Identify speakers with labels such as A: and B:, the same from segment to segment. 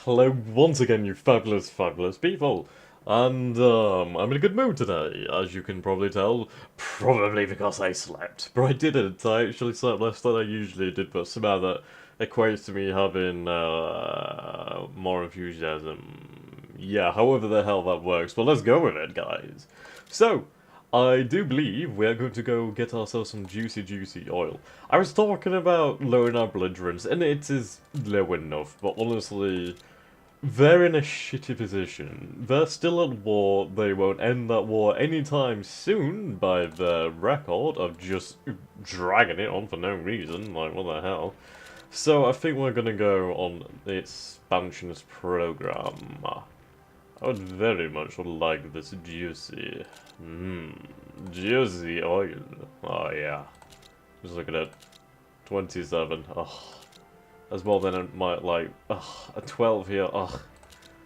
A: Hello once again, you fabulous, fabulous people. And, I'm in a good mood today, as you can probably tell. Probably because I slept. But I didn't. I actually slept less than I usually did, but somehow that equates to me having, more enthusiasm. Yeah, however the hell that works. But let's go with it, guys. So, I do believe we are going to go get ourselves some juicy, juicy oil. I was talking about lowering our belligerence, and it is low enough, but honestly, they're in a shitty position. They're still at war, they won't end that war anytime soon by their record of just dragging it on for no reason, like what the hell. So I think we're gonna go on the expansionist program. I would very much like this juicy, juicy oil. Oh yeah, just look at it, 27. Oh, that's more than it might like. Oh, a 12 here. Oh,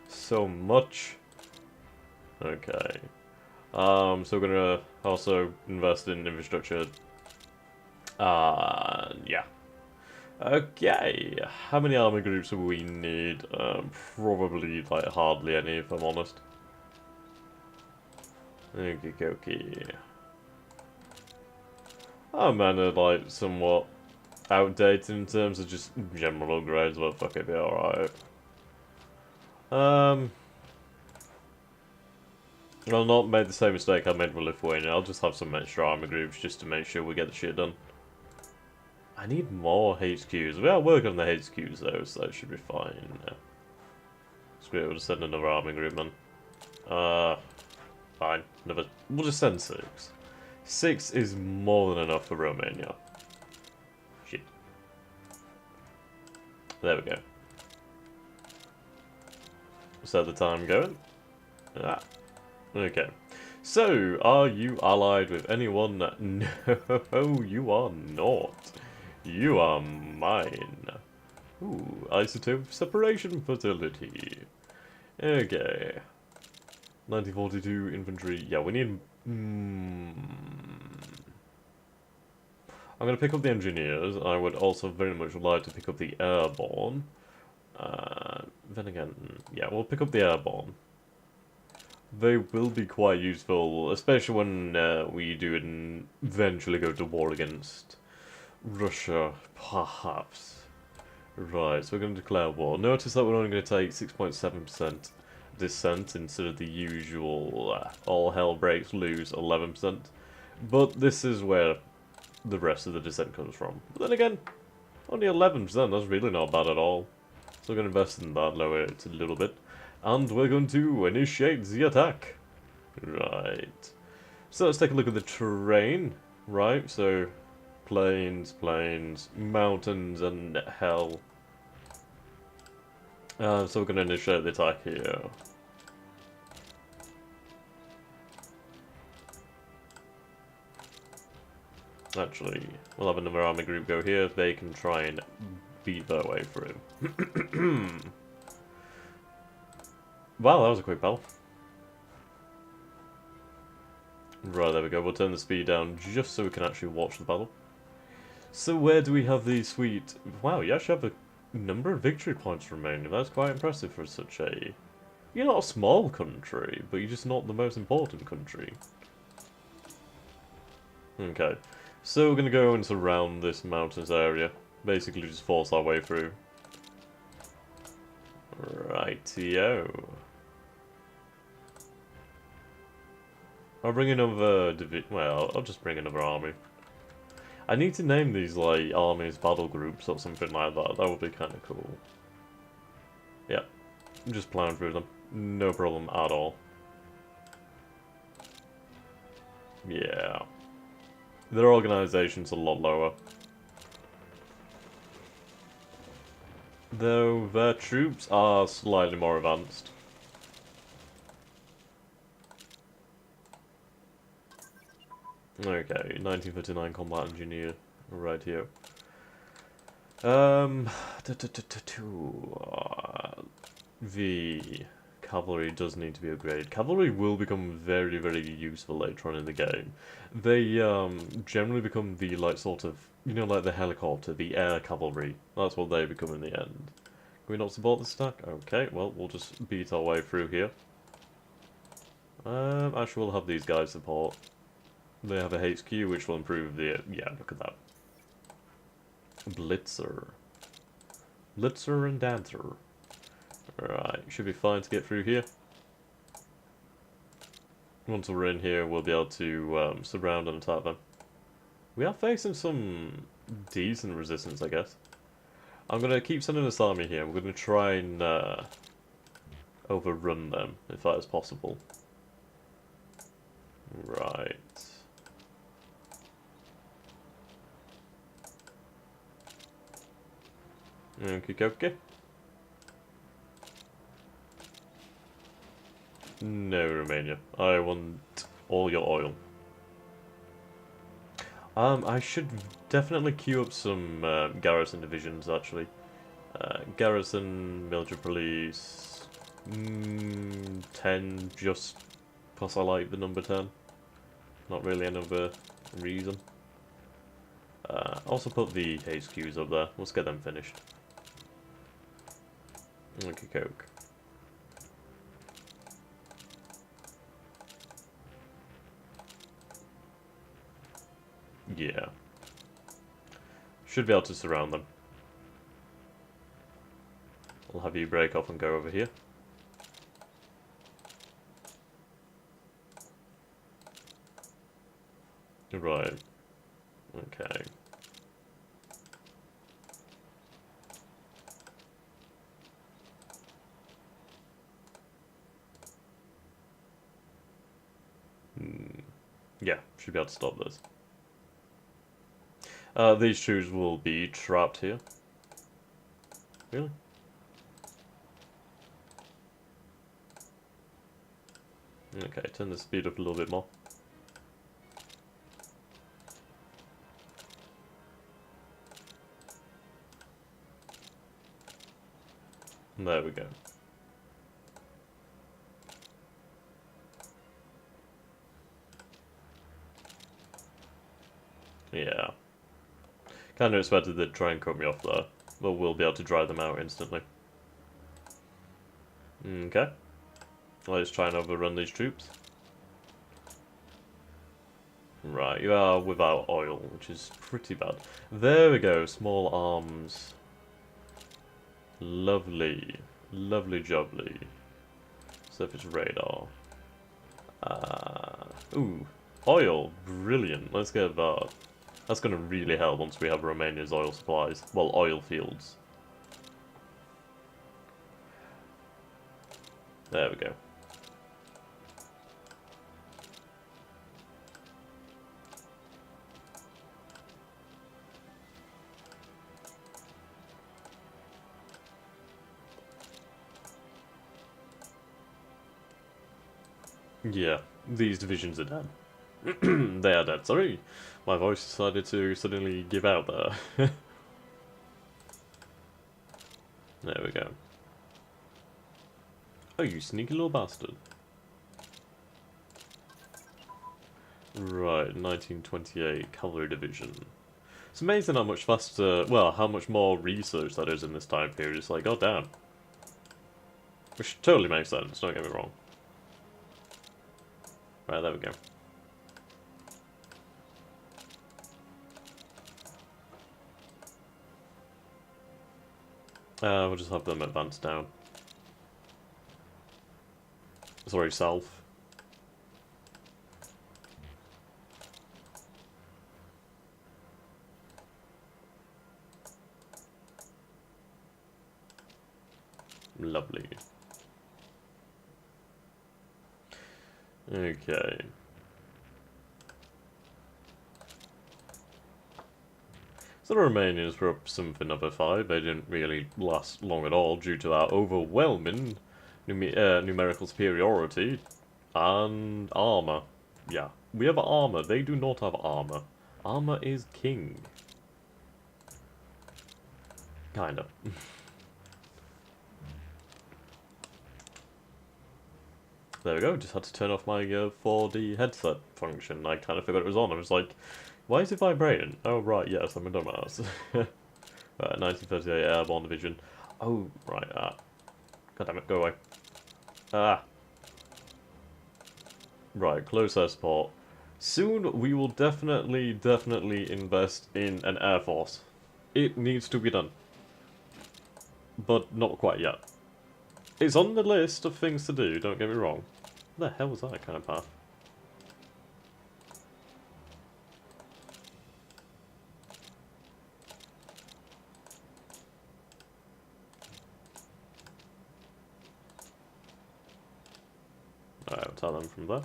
A: so much. Okay. So we're gonna also invest in infrastructure. Yeah. Okay. How many army groups do we need? Probably like hardly any, if I'm honest. Okay, okay. Our men are like somewhat outdated in terms of just general grades, but fuck it, be alright. I'll not make the same mistake I made with Lithuania. I'll just have some extra army groups just to make sure we get the shit done. I need more HQs. We are working on the HQs though, so that should be fine. It's great, we'll just send another army group then. Fine. We'll just send 6. 6 is more than enough for Romania. Shit. There we go. Set the time going. Ah. Okay. So, are you allied with anyone? No, you are not. You are mine. Ooh, isotope separation facility. Okay. 1942 infantry. Yeah, we need... I'm going to pick up the engineers. I would also very much like to pick up the airborne. Then again, yeah, we'll pick up the airborne. They will be quite useful, especially when we do eventually go to war against Russia, perhaps. Right, so we're going to declare war. Notice that we're only going to take 6.7% dissent instead of the usual all hell breaks loose 11%. But this is where the rest of the dissent comes from. But then again, only 11%, that's really not bad at all. So we're going to invest in that, lower it a little bit. And we're going to initiate the attack. Right. So let's take a look at the terrain. Right, so plains, plains, mountains, and hell. So we're going to initiate the attack here. Actually, we'll have another army group go here. They can try and beat their way through. Wow, that was a quick battle. Right, there we go. We'll turn the speed down just so we can actually watch the battle. So where do we have the sweet... Wow, you actually have a number of victory points remaining. That's quite impressive for such a... You're not a small country, but you're just not the most important country. Okay. So we're going to go and surround this mountains area. Basically just force our way through. Rightio. I'll bring another well, I'll just bring another army. I need to name these, like, armies battle groups or something like that. That would be kind of cool. Yeah. Just plowing through them. No problem at all. Yeah. Their organization's a lot lower. Though their troops are slightly more advanced. Okay, 1939 combat engineer, right here. The cavalry does need to be upgraded. Cavalry will become very, very useful later on in the game. They generally become the like sort of, you know, like the helicopter, the air cavalry. That's what they become in the end. Can we not support this attack? Okay, well, we'll just beat our way through here. Actually, we'll have these guys support. They have a HQ, which will improve the... yeah, look at that. Blitzer. Blitzer and Dancer. Right, should be fine to get through here. Once we're in here, we'll be able to surround and attack them. We are facing some decent resistance, I guess. I'm going to keep sending this army here. We're going to try and overrun them, if that is possible. Right. Okay. No, Romania. I want all your oil. I should definitely queue up some garrison divisions, actually. Garrison, military police... 10, just because I like the number 10. Not really any other reason. Also put the HQs up there. Let's get them finished. Okay, coke. Yeah. Should be able to surround them. I'll have you break off and go over here. Right. Okay. Yeah, should be able to stop this. These troops will be trapped here. Really? Okay, turn the speed up a little bit more. There we go. Yeah. Kind of expected they'd try and cut me off there, but we'll be able to dry them out instantly. Okay. Let's try and overrun these troops. Right, you are without oil, which is pretty bad. There we go, small arms. Lovely. Lovely jubbly. Surface radar. Ooh, oil. Brilliant. Let's get that. That's going to really help once we have Romania's oil supplies. Well, oil fields. There we go. Yeah, these divisions are dead. They are dead, sorry. My voice decided to suddenly give out there. There we go. Oh, you sneaky little bastard. Right, 1928 Cavalry Division. It's amazing how much faster, well, how much more research that is in this time period. It's like, god damn. Which totally makes sense, don't get me wrong. Right, there we go. We'll just have them advance down. Sorry, south. Lovely. Okay. So the Romanians were up something number 5. They didn't really last long at all due to our overwhelming numerical superiority and armor. Yeah, we have armor. They do not have armor. Armor is king. Kinda. There we go, just had to turn off my 4D headset function. I kind of forgot it was on. I was like, why is it vibrating? Oh right, yes, I'm a dumbass. 1938 Airborne Division. Oh, right, God damn it, go away. Ah. Right, close air support. Soon we will definitely invest in an air force. It needs to be done. But not quite yet. It's on the list of things to do, don't get me wrong. What the hell was that kind of path? Alright, I'll tell them from there.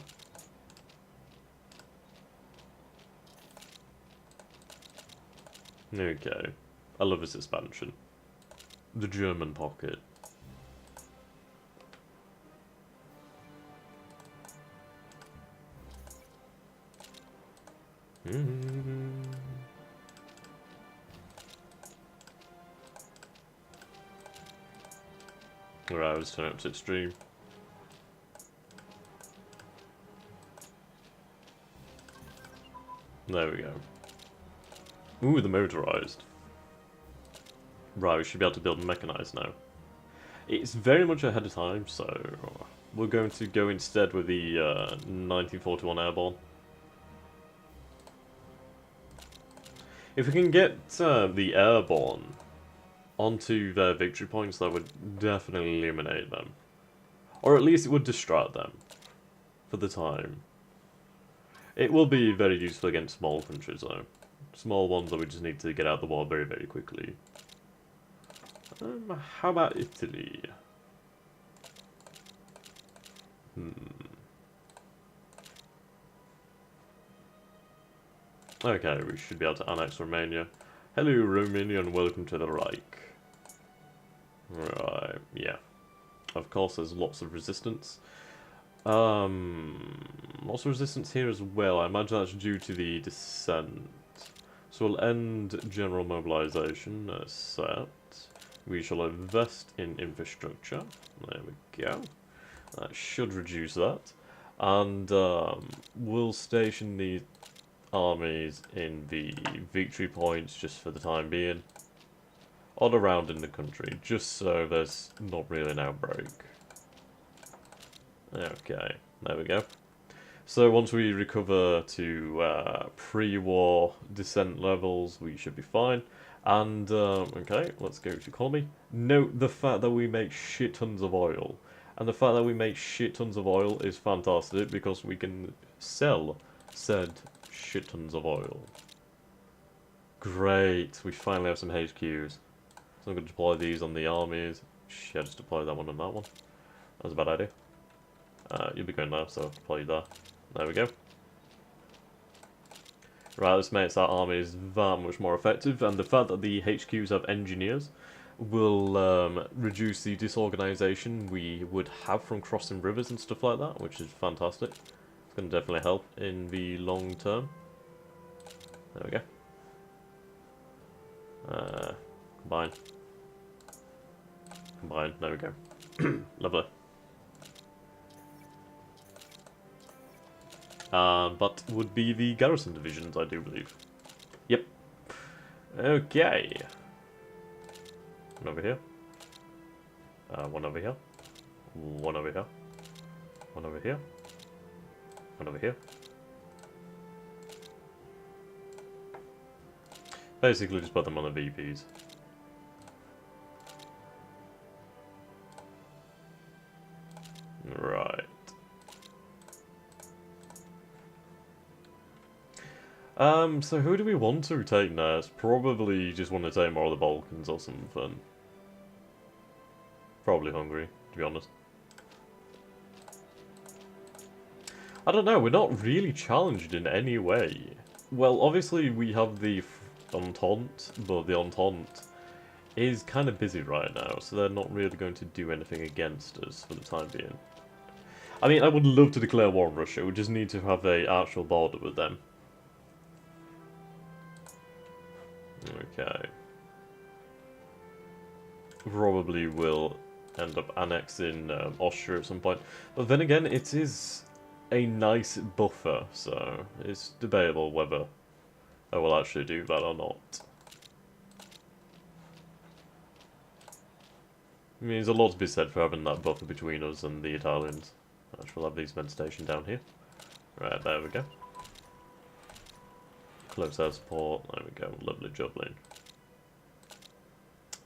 A: Okay. I love this expansion. The German pocket. Alright, let's turn it up to extreme. There we go. Ooh, the motorized. Right, we should be able to build mechanized now. It's very much ahead of time, so we're going to go instead with the 1941 Airborne. If we can get the Airborne onto their victory points, that would definitely eliminate them. Or at least it would distract them for the time. It will be very useful against small countries though. Small ones that we just need to get out of the war very, very quickly. How about Italy? Okay, we should be able to annex Romania. Hello Romania and welcome to the Reich. Right, yeah. Of course there's lots of resistance. Lots of resistance here as well. I imagine that's due to the descent. So we'll end general mobilization as set. We shall invest in infrastructure. There we go. That should reduce that. And we'll station the armies in the victory points just for the time being. All around in the country, just so there's not really an outbreak. Okay, there we go. So once we recover to pre-war descent levels, we should be fine. And, okay, let's go to economy. Note the fact that we make shit tons of oil. And the fact that we make shit tons of oil is fantastic because we can sell said shit tons of oil. Great, we finally have some HQs. So I'm going to deploy these on the armies. Shit, I just deployed that one and that one. That was a bad idea. You'll be going there, so deploy you there. There we go. Right, this makes our armies that much more effective, and the fact that the HQs have engineers will reduce the disorganization we would have from crossing rivers and stuff like that, which is fantastic. It's going to definitely help in the long term. There we go. Combine. Combine, there we go. Lovely. But would be the garrison divisions, I do believe. Yep. Okay. One over here. One over here. One over here. One over here. One over here. Basically just put them on the VPs. Right. So who do we want to take next? Probably just want to take more of the Balkans or something. Probably Hungary, to be honest. I don't know, we're not really challenged in any way. Well, obviously we have the Entente, but the Entente is kind of busy right now, so they're not really going to do anything against us for the time being. I mean, I would love to declare war on Russia, we just need to have an actual border with them. Okay. Probably will end up annexing Austria at some point. But then again, it is a nice buffer, so it's debatable whether I will actually do that or not. mean, there's a lot to be said for having that buffer between us and the Italians. We'll have these men stationed down here. Right, there we go. Close air support, there we go, lovely jubbly.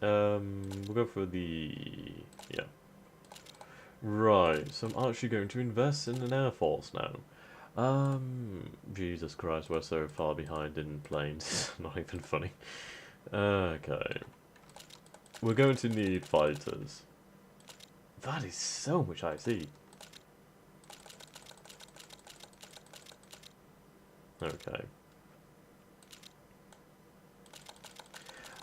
A: We'll go for the... yeah. Right, so I'm actually going to invest in an air force now. Jesus Christ, we're so far behind in planes, not even funny. Okay. We're going to need fighters. That is so much IC. Okay.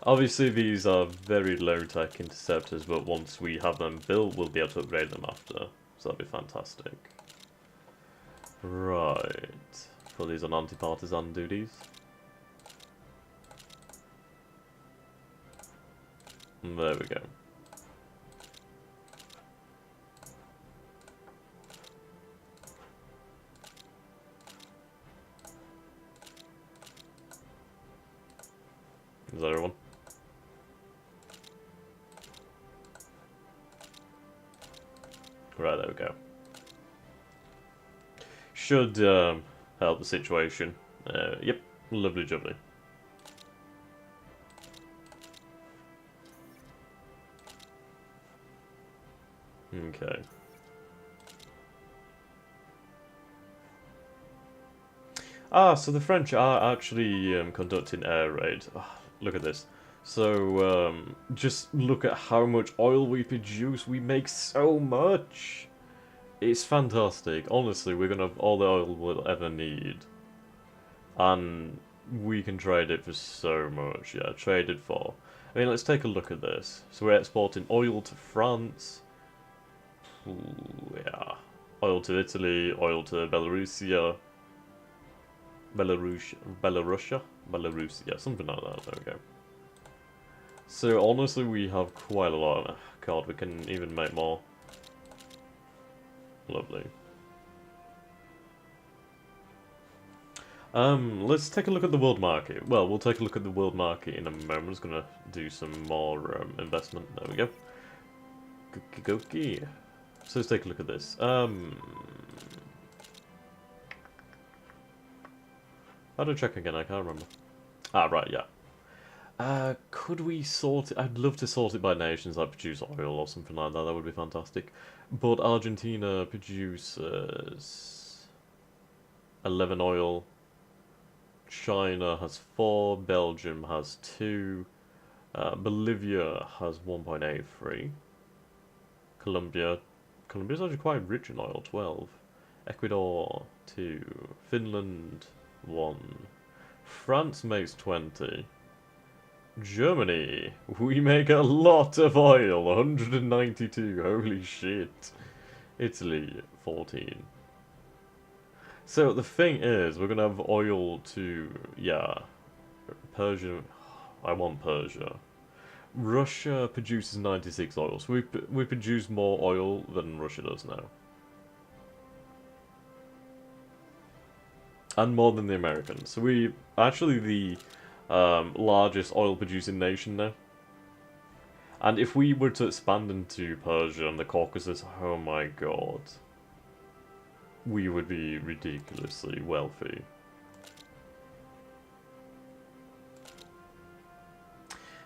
A: Obviously these are very low-tech interceptors, but once we have them built, we'll be able to upgrade them after. So that'll be fantastic. Right. Put these on anti-partisan duties. And there we go. Is that everyone? Right, there we go. Should help the situation. Yep, lovely jubbly. Okay. Ah, so the French are actually conducting air raid. Ah, look at this. So, just look at how much oil we produce. We make so much. It's fantastic. Honestly, we're going to have all the oil we'll ever need. And we can trade it for so much. Yeah, trade it for... I mean, let's take a look at this. So we're exporting oil to France. Ooh, yeah. Oil to Italy, oil to Belarusia. Belarusia, something like that. There we go. So honestly, we have quite a lot. God, we can even make more. Lovely. Let's take a look at the world market. Well, we'll take a look at the world market in a moment. I'm just gonna do some more investment. There we go. Gookie. So let's take a look at this. How do I check again? I can't remember. Ah, right, yeah. Could we sort it? I'd love to sort it by nations that produce oil or something like that. That would be fantastic. But Argentina produces 11 oil. China has 4. Belgium has 2. Bolivia has 1.83. Colombia's actually quite rich in oil, 12. Ecuador, 2. Finland, 1. France makes 20. Germany, we make a lot of oil, 192, holy shit. Italy, 14. So the thing is, we're gonna have oil to, yeah, Persia, I want Persia. Russia produces 96 oil, so we produce more oil than Russia does now. And more than the Americans. So we actually the largest oil producing nation now. And if we were to expand into Persia and the Caucasus, oh my god. We would be ridiculously wealthy.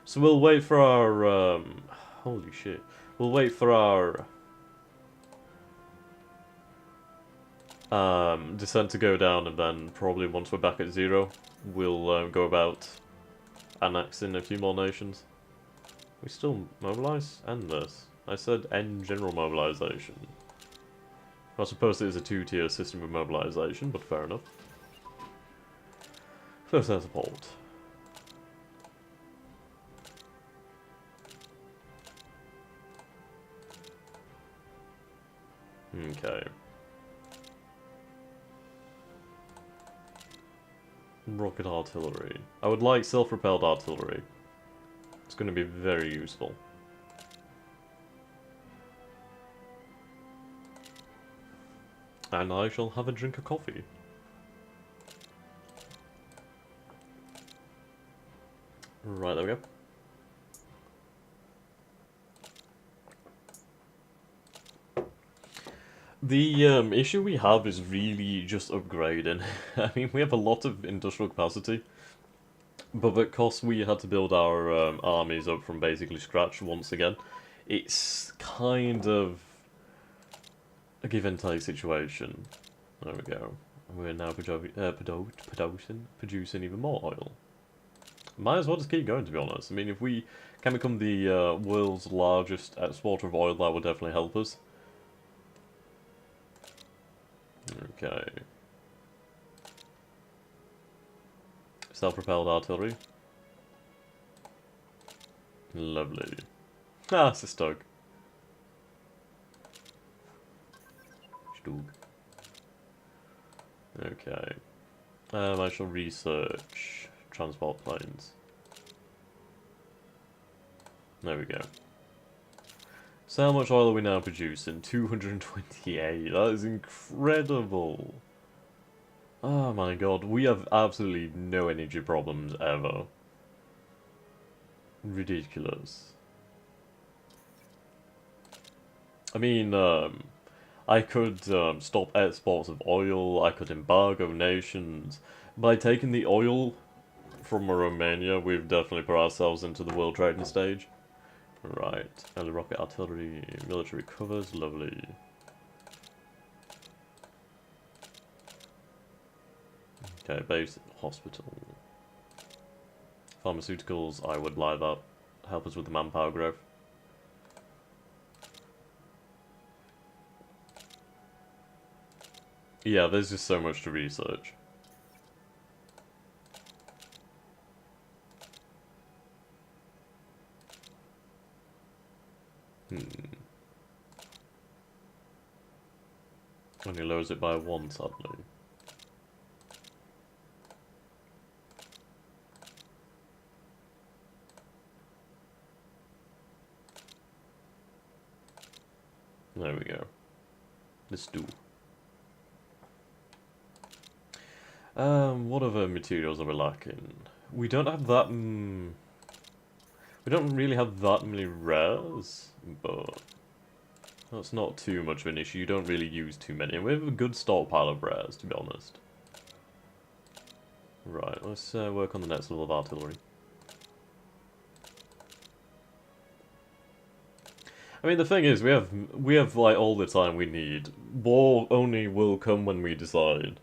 A: So we'll wait for our holy shit. We'll wait for our descent to go down, and then probably once we're back at 0, we'll go about annexing a few more nations. We still mobilize? End this. I said end general mobilization. I suppose it is a 2-tier system of mobilization, but fair enough. First air support. Okay. Rocket artillery. I would like self-propelled artillery. It's going to be very useful. And I shall have a drink of coffee. Right, there we go. The issue we have is really just upgrading. I mean, we have a lot of industrial capacity, but because we had to build our armies up from basically scratch once again, it's kind of a give and take situation. There we go. We're now producing even more oil. Might as well just keep going, to be honest. I mean, if we can become the world's largest exporter of oil, that would definitely help us. Okay. Self-propelled artillery. Lovely. Ah, it's a stug. Stug. Okay. I shall research transport planes. There we go. So how much oil are we now producing? 228. That is incredible. Oh my god, we have absolutely no energy problems ever. Ridiculous. I mean, I could stop exports of oil, I could embargo nations. By taking the oil from Romania, we've definitely put ourselves into the world trading stage. Right, early rocket artillery, military covers, lovely. Okay, base hospital. Pharmaceuticals, I would lie that. Help us with the manpower growth. Yeah, there's just so much to research. Only lowers it by 1, sadly. There we go. Let's do. What other materials are we lacking? We don't have that. We don't really have that many rares, but that's not too much of an issue. You don't really use too many. We have a good stockpile of rares, to be honest. Right, let's work on the next level of artillery. I mean, the thing is, we have like all the time we need. War only will come when we decide.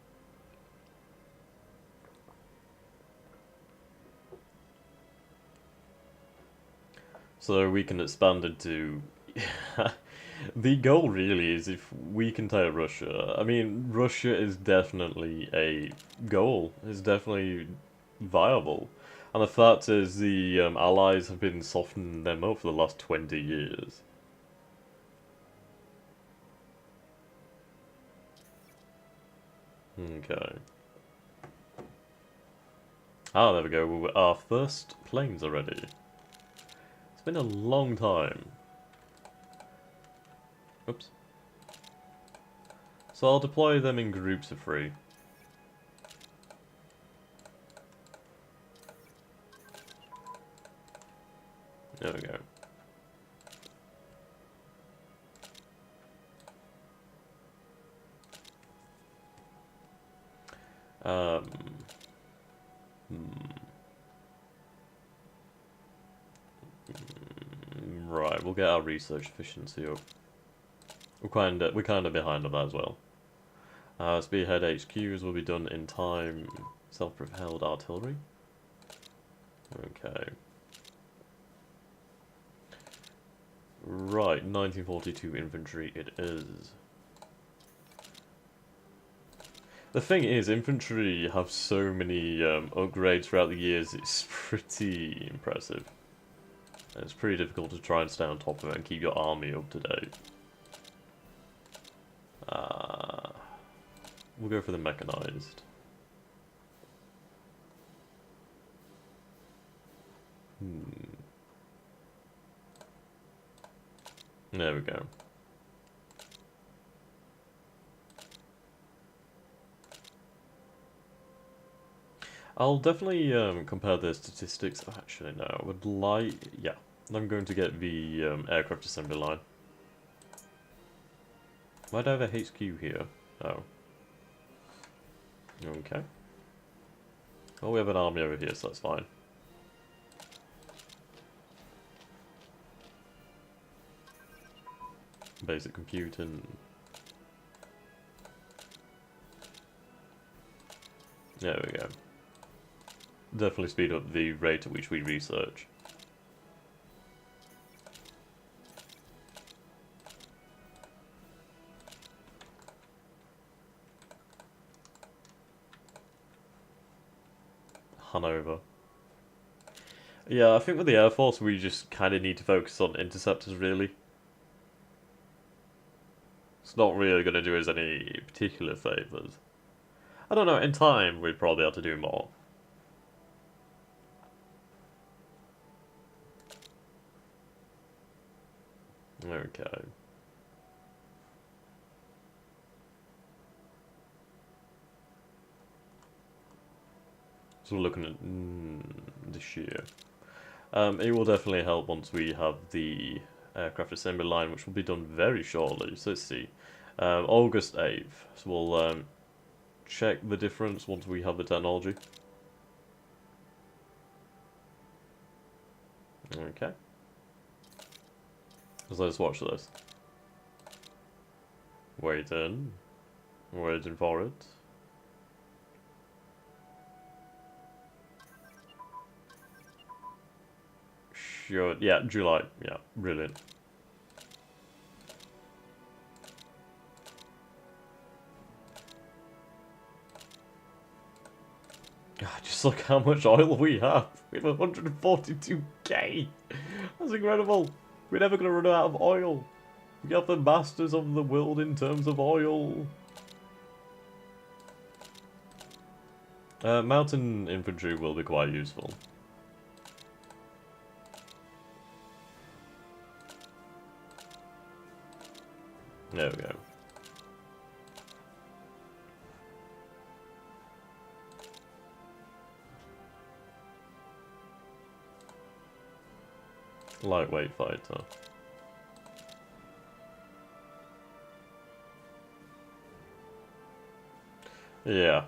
A: So we can expand into... The goal really is if we can take Russia. I mean, Russia is definitely a goal. It's definitely viable. And the fact is the Allies have been softening them up for the last 20 years. Okay. Ah, there we go. Our first planes are ready. It's been a long time. Oops. So I'll deploy them in groups of 3. There we go. Right, we'll get our research efficiency up. We're kind of behind on that as well. Spearhead HQs will be done in time. Self-propelled artillery. Okay. Right, 1942 infantry it is. The thing is, infantry have so many upgrades throughout the years, it's pretty impressive. And it's pretty difficult to try and stay on top of it and keep your army up to date. We'll go for the mechanized. There we go. I'll definitely compare the statistics. Actually, no, I would like... Yeah, I'm going to get the aircraft assembly line. Why do I have a HQ here? Oh. Okay. Well, we have an army over here, so that's fine. Basic computing. There we go. Definitely speed up the rate at which we research. Hanover. Yeah, I think with the Air Force we just kind of need to focus on interceptors, really. It's not really going to do us any particular favours. I don't know, in time we'd probably have to do more. Okay. So we're looking at this year. It will definitely help once we have the aircraft assembly line, which will be done very shortly. So let's see. August 8th. So we'll check the difference once we have the technology. Okay. So let's watch this. Waiting. Waiting for it. Sure. Yeah, July. Yeah, brilliant. God, just look how much oil we have. We have 142k. That's incredible. We're never going to run out of oil. We are the masters of the world in terms of oil. Mountain infantry will be quite useful. There we go. Lightweight fighter. Yeah.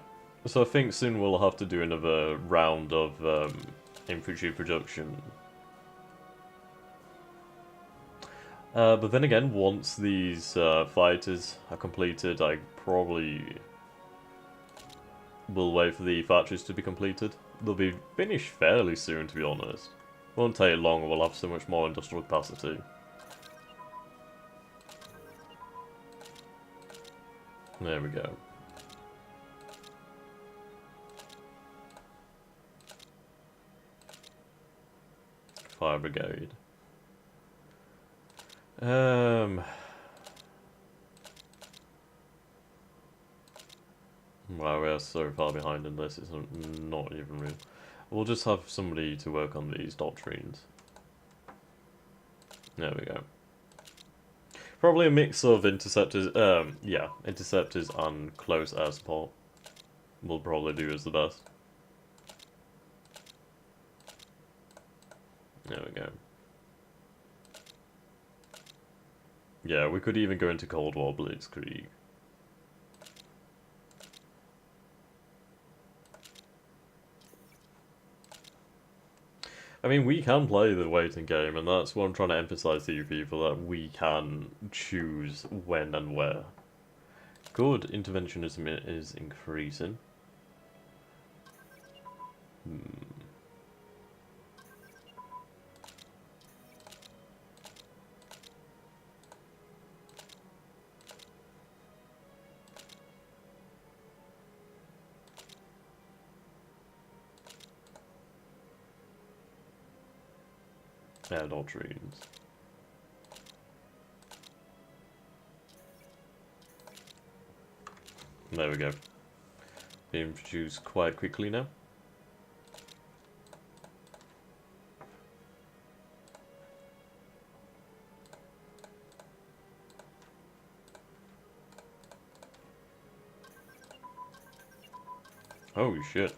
A: So I think soon we'll have to do another round of infantry production. But then again, once these fighters are completed, I probably will wait for the factories to be completed. They'll be finished fairly soon, to be honest. Won't take long, we'll have so much more industrial capacity. There we go. Fire brigade. Wow, we are so far behind in this, it's not even real. We'll just have somebody to work on these doctrines. There we go. Probably a mix of interceptors, yeah, interceptors and close air support will probably do us the best. There we go. Yeah, we could even go into Cold War Blitzkrieg. I mean, we can play the waiting game, and that's what I'm trying to emphasize to you people, that we can choose when and where. Good, interventionism is increasing. Air doctrines. There we go. Being produced quite quickly now. Holy shit.